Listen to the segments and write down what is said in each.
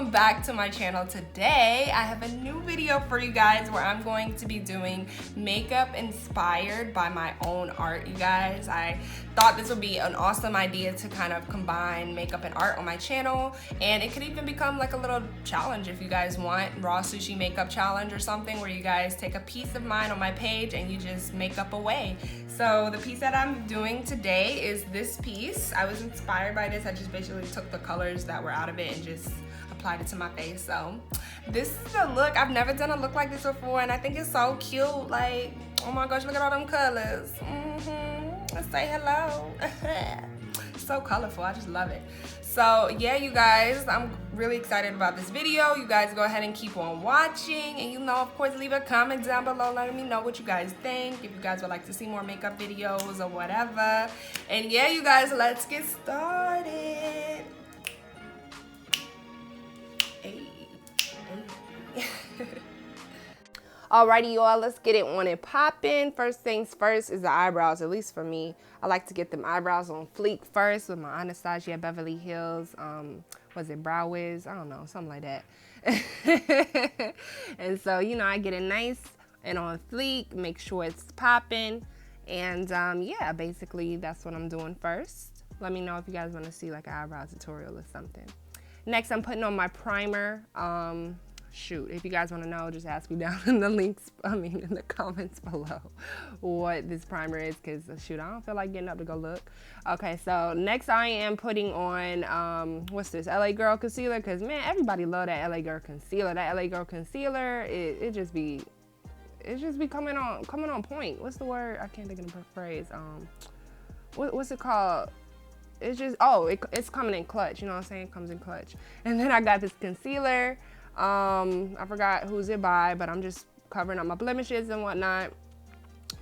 welcome back to my channel. Today I have a new video for you guys where I'm going to be doing makeup inspired by my own art, you guys. I thought this would be an awesome idea to kind of combine makeup and art on my channel, and it could even become like a little challenge if you guys want. Rawsueshii makeup challenge or something where you guys take a piece of mine on my page and you just make up away. So the piece that I'm doing today is this piece. I was inspired by this. I just basically took the colors that were out of it and just applied it to my face. So this is a look. I've never done a look like this before, and I think it's so cute. Like, oh my gosh, look at all them colors. Let's say hello. So colorful. I just love it. So yeah, you guys, I'm really excited about this video. You guys go ahead and keep on watching, and you know, of course, leave a comment down below letting me know what you guys think, if you guys would like to see more makeup videos or whatever. And yeah, you guys, let's get started. Alrighty, y'all, let's get it on and poppin'. First things first is the eyebrows, at least for me. I like to get them eyebrows on fleek first with my Anastasia Beverly Hills, was it Brow Wiz? I don't know, something like that. And so, you know, I get it nice and on fleek, make sure it's poppin'. And yeah, basically that's what I'm doing first. Let me know if you guys want to see like an eyebrow tutorial or something. Next, I'm putting on my primer. Shoot, if you guys want to know, just ask me down in the links, in the comments below what this primer is, because shoot, I don't feel like getting up to go look. Okay, so next I am putting on, what's this, LA Girl Concealer, because man, everybody love that LA Girl Concealer. That LA Girl Concealer, it just be coming on point. What's the word? I can't think of the phrase. What's it called? It's just, oh, it's coming in clutch, you know what I'm saying? It comes in clutch. And then I got this concealer. I forgot who's it by, but I'm just covering up my blemishes and whatnot.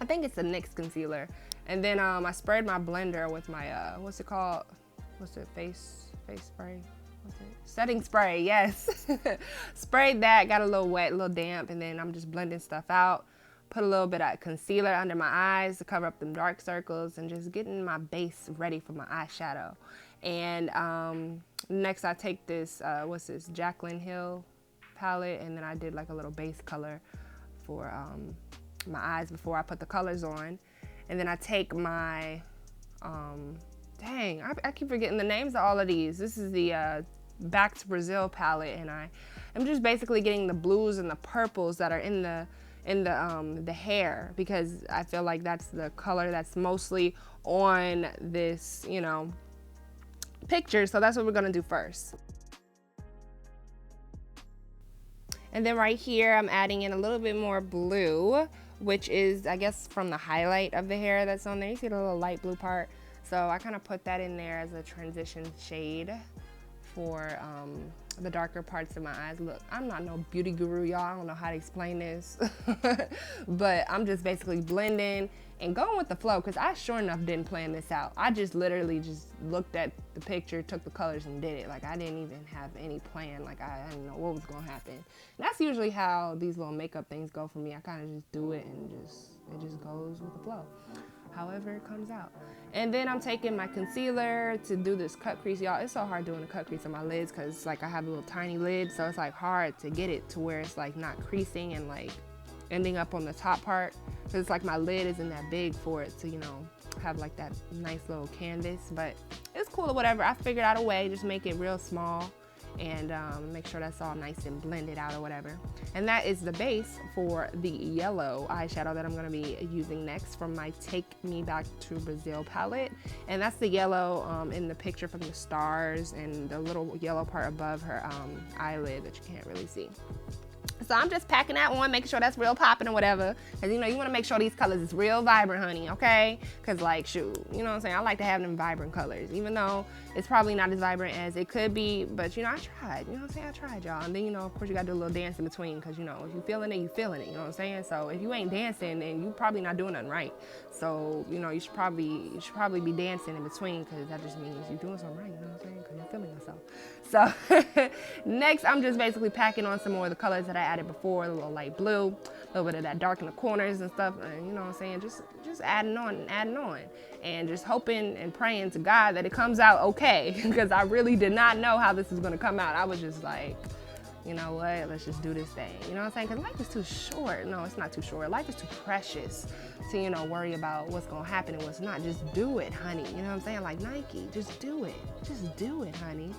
I think it's a NYX concealer. And then I sprayed my blender with my what's it called? What's it? Face spray? What's it? Setting spray, yes. Sprayed that, got a little wet, a little damp, and then I'm just blending stuff out. Put a little bit of concealer under my eyes to cover up them dark circles, and just getting my base ready for my eyeshadow. And next I take this, what's this, Jaclyn Hill palette, and then I did like a little base color for my eyes before I put the colors on. And then I take my, dang, I keep forgetting the names of all of these. This is the Back to Brazil palette, and I'm just basically getting the blues and the purples that are in the hair, because I feel like that's the color that's mostly on this, you know, picture. So that's what we're gonna do first. And then right here, I'm adding in a little bit more blue, which is, I guess, from the highlight of the hair that's on there. You see the little light blue part? So I kind of put that in there as a transition shade for the darker parts of my eyes. Look, I'm not no beauty guru, y'all. I don't know how to explain this. But I'm just basically blending and going with the flow, because I sure enough didn't plan this out. I just literally just looked at the picture, took the colors, and did it. Like, I didn't even have any plan. Like, I didn't know what was gonna happen. And that's usually how these little makeup things go for me. I kind of just do it, and it just goes with the flow, however it comes out. And then I'm taking my concealer to do this cut crease. Y'all, it's so hard doing a cut crease on my lids, because like I have a little tiny lid, so it's like hard to get it to where it's like not creasing and like ending up on the top part, because it's like my lid isn't that big for it to, you know, have like that nice little canvas. But it's cool or whatever. I figured out a way, just make it real small and make sure that's all nice and blended out or whatever. And that is the base for the yellow eyeshadow that I'm gonna be using next from my Take Me Back to Brazil palette. And that's the yellow in the picture from the stars and the little yellow part above her eyelid that you can't really see. So I'm just packing that on, making sure that's real popping or whatever. Cause you know, you wanna make sure these colors is real vibrant, honey, okay? Cause like, shoot, you know what I'm saying? I like to have them vibrant colors, even though it's probably not as vibrant as it could be, but you know, I tried, you know what I'm saying? I tried, y'all. And then, you know, of course you gotta do a little dance in between, cause you know, if you feeling it, you feeling it, you know what I'm saying? So if you ain't dancing, then you probably not doing nothing right. So, you know, you should probably be dancing in between, cause that just means you're doing something right, you know what I'm saying? Cause you're feeling yourself. So next, I'm just basically packing on some more of the colors that I added before, a little light blue, a little bit of that dark in the corners and stuff, and you know what I'm saying, just adding on and adding on, and just hoping and praying to God that it comes out okay, because I really did not know how this is going to come out. I was just like, you know what, let's just do this thing. You know what I'm saying? Because life is too short. No, it's not too short. Life is too precious to, you know, worry about what's going to happen and what's not. Just do it, honey. You know what I'm saying? Like Nike, just do it. Just do it, honey.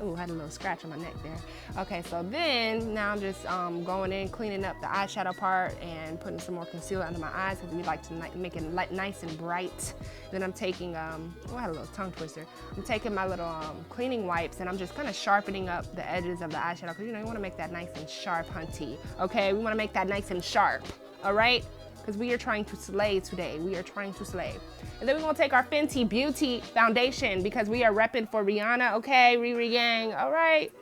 Oh, I had a little scratch on my neck there. Okay, so then now I'm just going in, cleaning up the eyeshadow part and putting some more concealer under my eyes because we like to make it nice and bright. Then I'm taking, oh, I had a little tongue twister. I'm taking my little cleaning wipes and I'm just kind of sharpening up the edges of the eyeshadow because, you know, you want to make that nice and sharp, hunty. Okay, we want to make that nice and sharp. All right, because we are trying to slay today. We are trying to slay. And then we're gonna take our Fenty Beauty foundation because we are repping for Rihanna. Okay, Riri gang. All right.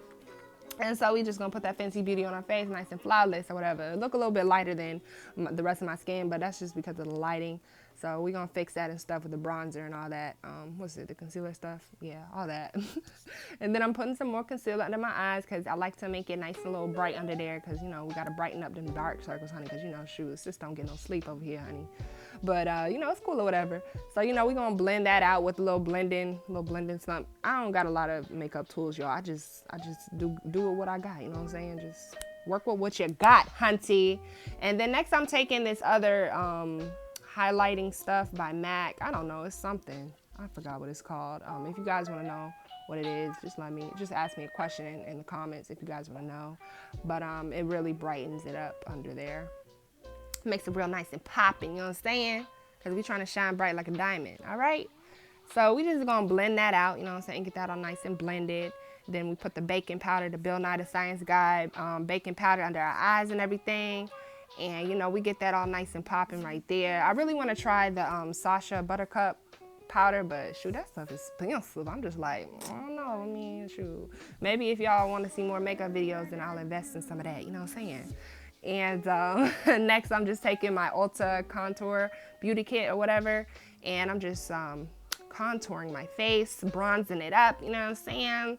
And so we just gonna put that Fenty Beauty on our face, nice and flawless or whatever. It look a little bit lighter than the rest of my skin, but that's just because of the lighting. So we're gonna fix that and stuff with the bronzer and all that. What's it, the concealer stuff? Yeah, all that. And then I'm putting some more concealer under my eyes because I like to make it nice and a little bright under there because, you know, we gotta brighten up them dark circles, honey, because, you know, shoes just don't get no sleep over here, honey. But, you know, it's cool or whatever. So, you know, we're gonna blend that out with a little blending stuff. I don't got a lot of makeup tools, y'all. I just do with what I got, you know what I'm saying? Just work with what you got, hunty. And then next I'm taking this other, highlighting stuff by MAC. I don't know, it's something. I forgot what it's called. If you guys want to know what it is, just ask me a question in the comments if you guys want to know. But it really brightens it up under there. Makes it real nice and popping, you know what I'm saying? Because we're trying to shine bright like a diamond, all right? So we just gonna blend that out, you know what I'm saying? Get that all nice and blended. Then we put the baking powder, the Bill Nye the Science Guy baking powder under our eyes and everything. And, you know, we get that all nice and popping right there. I really want to try the Sasha Buttercup powder, but shoot, that stuff is expensive. I'm just like, I don't know. I mean, shoot. Maybe if y'all want to see more makeup videos, then I'll invest in some of that. You know what I'm saying? And next, I'm just taking my Ulta Contour Beauty Kit or whatever. And I'm just contouring my face, bronzing it up. You know what I'm saying?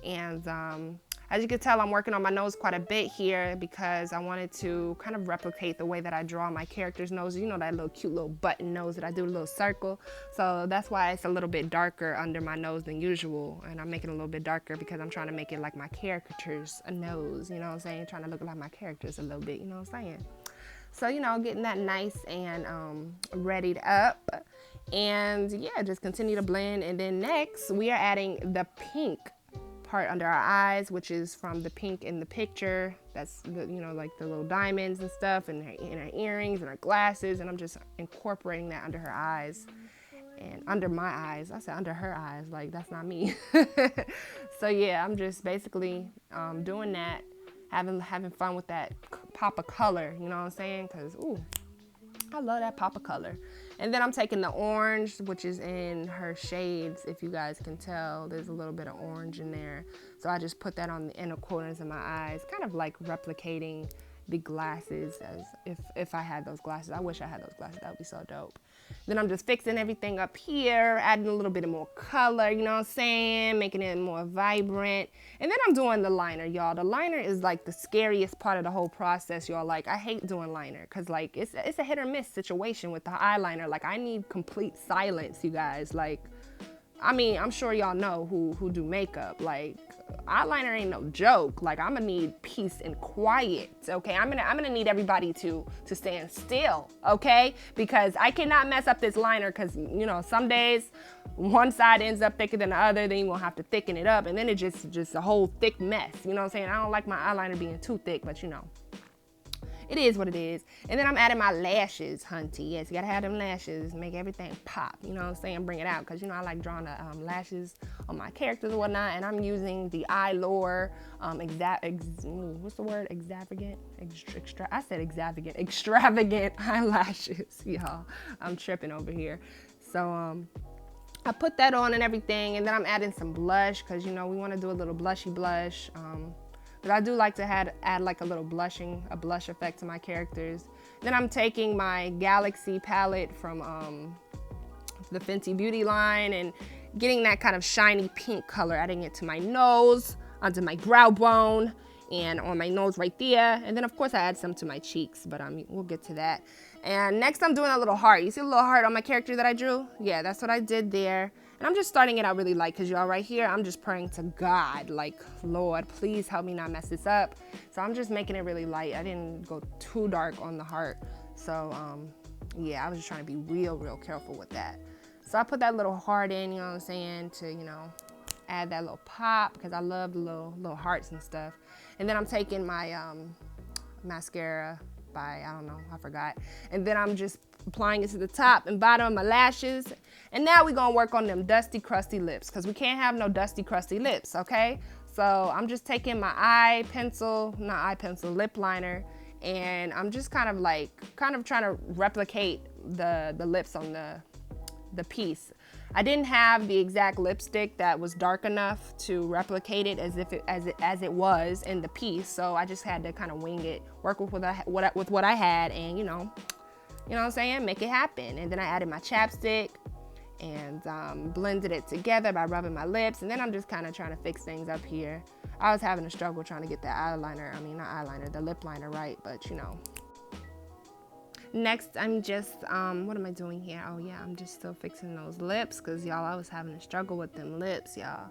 And as you can tell, I'm working on my nose quite a bit here because I wanted to kind of replicate the way that I draw my character's nose. You know, that little cute little button nose that I do, a little circle. So that's why it's a little bit darker under my nose than usual. And I'm making it a little bit darker because I'm trying to make it like my character's nose. You know what I'm saying? Trying to look like my characters a little bit. You know what I'm saying? So, you know, getting that nice and readied up. And yeah, just continue to blend. And then next, we are adding the pink part under our eyes, which is from the pink in the picture. That's the, you know, like the little diamonds and stuff, and her earrings and her glasses, and I'm just incorporating that under her eyes and under my eyes. I said under her eyes, like that's not me. So yeah, I'm just basically doing that, having fun with that pop of color, you know what I'm saying? Because ooh, I love that pop of color. And then I'm taking the orange, which is in her shades. If you guys can tell, there's a little bit of orange in there. So I just put that on the inner corners of my eyes, kind of like replicating the glasses as if I had those glasses. I wish I had those glasses. That would be so dope. Then I'm just fixing everything up here, adding a little bit more color, you know what I'm saying? Making it more vibrant. And then I'm doing the liner, y'all. The liner is like the scariest part of the whole process, y'all. Like, I hate doing liner because, like, it's a hit or miss situation with the eyeliner. Like, I need complete silence, you guys. Like, I mean, I'm sure y'all know who do makeup. Like, eyeliner ain't no joke. Like, I'm gonna need peace and quiet, okay? I'm gonna need everybody to stand still, okay? Because I cannot mess up this liner because, you know, some days one side ends up thicker than the other, then you're gonna have to thicken it up, and then it's just a whole thick mess, you know what I'm saying? I don't like my eyeliner being too thick, but you know, it is what it is. And then I'm adding my lashes, hunty. Yes, you gotta have them lashes, make everything pop, you know what I'm saying? Bring it out, because, you know, I like drawing the lashes on my characters and whatnot, and I'm using the Lorre, what's the word? Extravagant? I said extravagant. Extravagant eyelashes, y'all. I'm tripping over here. So, I put that on and everything, and then I'm adding some blush, because, you know, we want to do a little blushy blush. But I do like to add like a little blush effect to my characters. Then I'm taking my Galaxy palette from the Fenty Beauty line and getting that kind of shiny pink color, adding it to my nose, onto my brow bone, and on my nose right there. And then of course I add some to my cheeks, but we'll get to that. And next I'm doing a little heart. You see a little heart on my character that I drew? Yeah, that's what I did there. And I'm just starting it out really light because y'all right here, I'm just praying to God, like, Lord, please help me not mess this up. So I'm just making it really light. I didn't go too dark on the heart. So yeah, I was just trying to be real careful with that. So I put that little heart in, you know what I'm saying, to, you know, add that little pop because I love the little hearts and stuff. And then I'm taking my mascara by, I don't know, I forgot. And then I'm just applying it to the top and bottom of my lashes. And now we're gonna work on them dusty, crusty lips because we can't have no dusty, crusty lips, okay? So I'm just taking my lip liner, and I'm just kind of trying to replicate the lips on the piece. I didn't have the exact lipstick that was dark enough to replicate it as it was in the piece, so I just had to kind of wing it, work with what I had, and you know what I'm saying, make it happen. And then I added my chapstick and blended it together by rubbing my lips, and then I'm just kind of trying to fix things up here. I was having a struggle trying to get the lip liner right, but you know. Next, I'm just, what am I doing here? Oh yeah, I'm just still fixing those lips because y'all, I was having a struggle with them lips, y'all.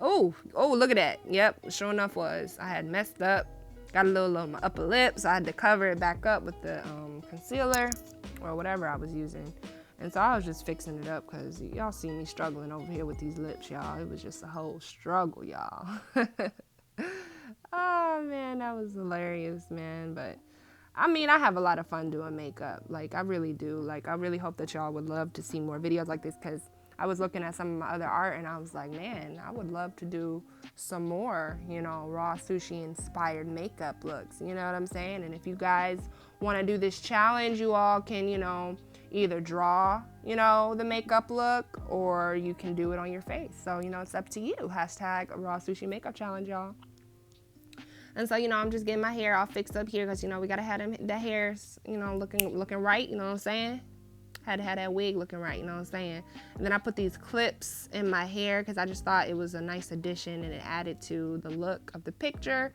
Oh, look at that. Yep, sure enough I had messed up. Got a little on my upper lip, so I had to cover it back up with the concealer or whatever I was using. And so I was just fixing it up because y'all see me struggling over here with these lips, y'all. It was just a whole struggle, y'all. Oh man, that was hilarious, man. But I mean, I have a lot of fun doing makeup. Like, I really do. Like, I really hope that y'all would love to see more videos like this because I was looking at some of my other art and I was like, man, I would love to do some more, you know, Rawsueshii inspired makeup looks. You know what I'm saying? And if you guys want to do this challenge, you all can, you know, either draw, you know, the makeup look, or you can do it on your face. So, you know, it's up to you. Hashtag Rawsueshii makeup challenge, y'all. And so, you know, I'm just getting my hair all fixed up here because, you know, we got to have the hairs, you know, looking right, you know what I'm saying? Had to have that wig looking right, you know what I'm saying? And then I put these clips in my hair because I just thought it was a nice addition and it added to the look of the picture.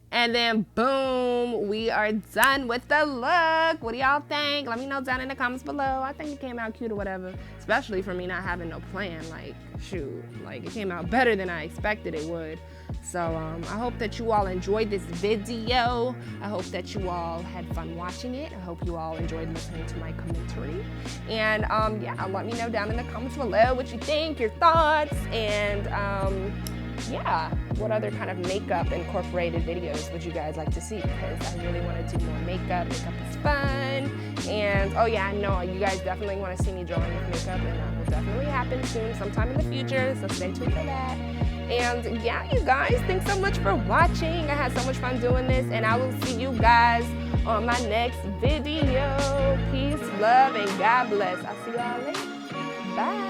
And then boom, we are done with the look. What do y'all think? Let me know down in the comments below. I think it came out cute or whatever, especially for me not having no plan. Like, shoot, like it came out better than I expected it would. So I hope that you all enjoyed this video. I hope that you all had fun watching it. I hope you all enjoyed listening to my commentary. And yeah, let me know down in the comments below what you think, your thoughts, and yeah, what other kind of makeup incorporated videos would you guys like to see? Because I really want to do more makeup. Makeup is fun. And oh yeah, I know you guys definitely want to see me drawing with makeup, and that will definitely happen soon, sometime in the future, so stay tuned for that. And yeah, you guys, thanks so much for watching. I had so much fun doing this, and I will see you guys on my next video. Peace, love, and God bless. I'll see y'all later. Bye.